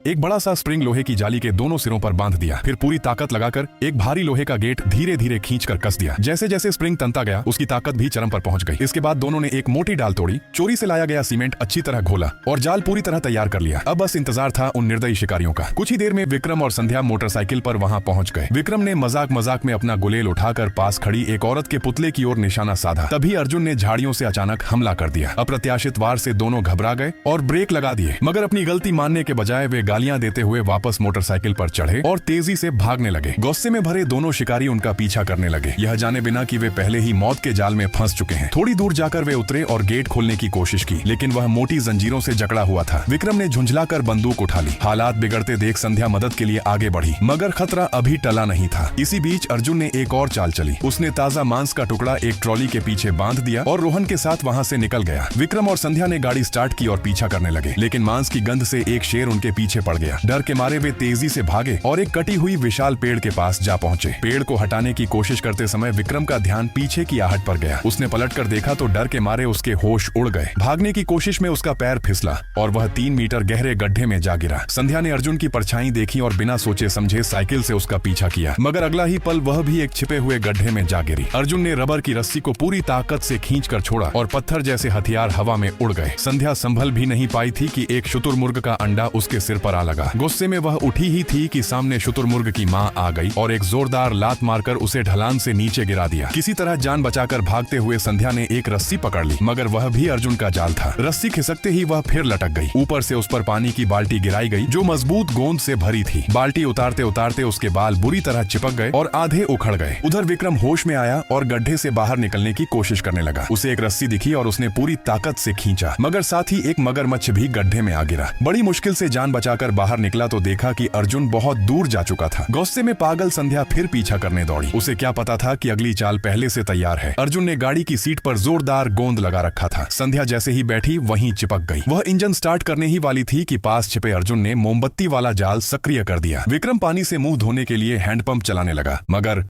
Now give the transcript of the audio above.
एक बड़ा सा स्प्रिंग लोहे की जाली के दोनों सिरों पर बांध दिया। फिर पूरी ताकत लगाकर एक भारी लोहे का गेट धीरे धीरे खींचकर कस दिया। जैसे जैसे स्प्रिंग तनता गया, उसकी ताकत भी चरम पर पहुंच गई। इसके बाद दोनों ने एक मोटी डाल तोड़ी, चोरी से लाया गया सीमेंट अच्छी तरह घोला और जाल पूरी तरह तैयार कर लिया। अब बस इंतजार था उन निर्दयी शिकारियों का। कुछ ही देर में विक्रम और संध्या मोटरसाइकिल पर वहां पहुंच गए। विक्रम ने मजाक मजाक में अपना गुलेल उठाकर पास खड़ी एक औरत के पुतले की ओर निशाना साधा। तभी अर्जुन ने झाड़ियों से अचानक हमला कर दिया। अप्रत्याशित वार से दोनों घबरा गए और ब्रेक लगा दिए, मगर अपनी गलती मानने के बजाय वे गालियां देते हुए वापस मोटरसाइकिल पर चढ़े और तेजी से भागने लगे। गुस्से में भरे दोनों शिकारी उनका पीछा करने लगे, यह जाने बिना कि वे पहले ही मौत के जाल में फंस चुके हैं। थोड़ी दूर जाकर वे उतरे और गेट खोलने की कोशिश की, लेकिन वह मोटी जंजीरों से जकड़ा हुआ था। विक्रम ने झुंझलाकर बंदूक उठा ली। हालात बिगड़ते देख संध्या मदद के लिए आगे बढ़ी, मगर खतरा अभी टला नहीं था। इसी बीच अर्जुन ने एक और चाल चली। उसने ताजा मांस का टुकड़ा एक ट्रॉली के पीछे बांध दिया और रोहन के साथ वहां से निकल गया। विक्रम और संध्या ने गाड़ी स्टार्ट की और पीछा करने लगे, लेकिन मांस की गंध से एक शेर उनके पीछे पड़ गया। डर के मारे वे तेजी से भागे और एक कटी हुई विशाल पेड़ के पास जा पहुंचे। पेड़ को हटाने की कोशिश करते समय विक्रम का ध्यान पीछे की आहट पर गया। उसने पलटकर देखा तो डर के मारे उसके होश उड़ गए। भागने की कोशिश में उसका पैर फिसला और वह 3 मीटर गहरे गड्ढे में जा गिरा। संध्या ने अर्जुन की परछाई देखी और बिना सोचे समझे साइकिल से उसका पीछा किया, मगर अगला ही पल वह भी एक छिपे हुए गड्ढे में जा गिरी। अर्जुन ने रबर की रस्सी को पूरी ताकत से खींचकर छोड़ा और पत्थर जैसे हथियार हवा में उड़ गए। संध्या संभल भी नहीं पाई थी कि एक शुतुरमुर्ग का अंडा उसके सिर पर आ लगा। गुस्से में वह उठी ही थी कि सामने शुतुरमुर्ग की मां आ गई और एक जोरदार लात मारकर उसे ढलान से नीचे गिरा दिया। किसी तरह जान बचाकर भागते हुए संध्या ने एक रस्सी पकड़ ली, मगर वह भी अर्जुन का जाल था। रस्सी खिसकते ही वह फिर लटक गई। ऊपर से उस पर पानी की बाल्टी गिराई गई जो मजबूत गोंद से भरी थी। बाल्टी उतारते उतारते उसके बाल बुरी तरह चिपक गए और आधे उखड़ गए। उधर विक्रम होश में आया और गड्ढे से बाहर निकलने की कोशिश करने लगा। उसे एक रस्सी दिखी और उसने पूरी ताकत से खींचा, मगर साथ ही एक मगरमच्छ भी गड्ढे में आ गिरा। बड़ी मुश्किल से जान बचाकर बाहर निकला तो देखा कि अर्जुन बहुत दूर जा चुका था। गुस्से में पागल संध्या फिर पीछा करने दौड़ी। उसे क्या पता था कि अगली चाल पहले से तैयार है। अर्जुन ने गाड़ी की सीट पर जोरदार गोंद लगा रखा था। संध्या जैसे ही बैठी वहीं चिपक गई। वह इंजन स्टार्ट करने ही वाली थी कि पास छिपे अर्जुन ने मोमबत्ती वाला जाल सक्रिय कर दिया। विक्रम पानी से मुंह धोने के लिए हैंडपंप चलाने लगा, मगर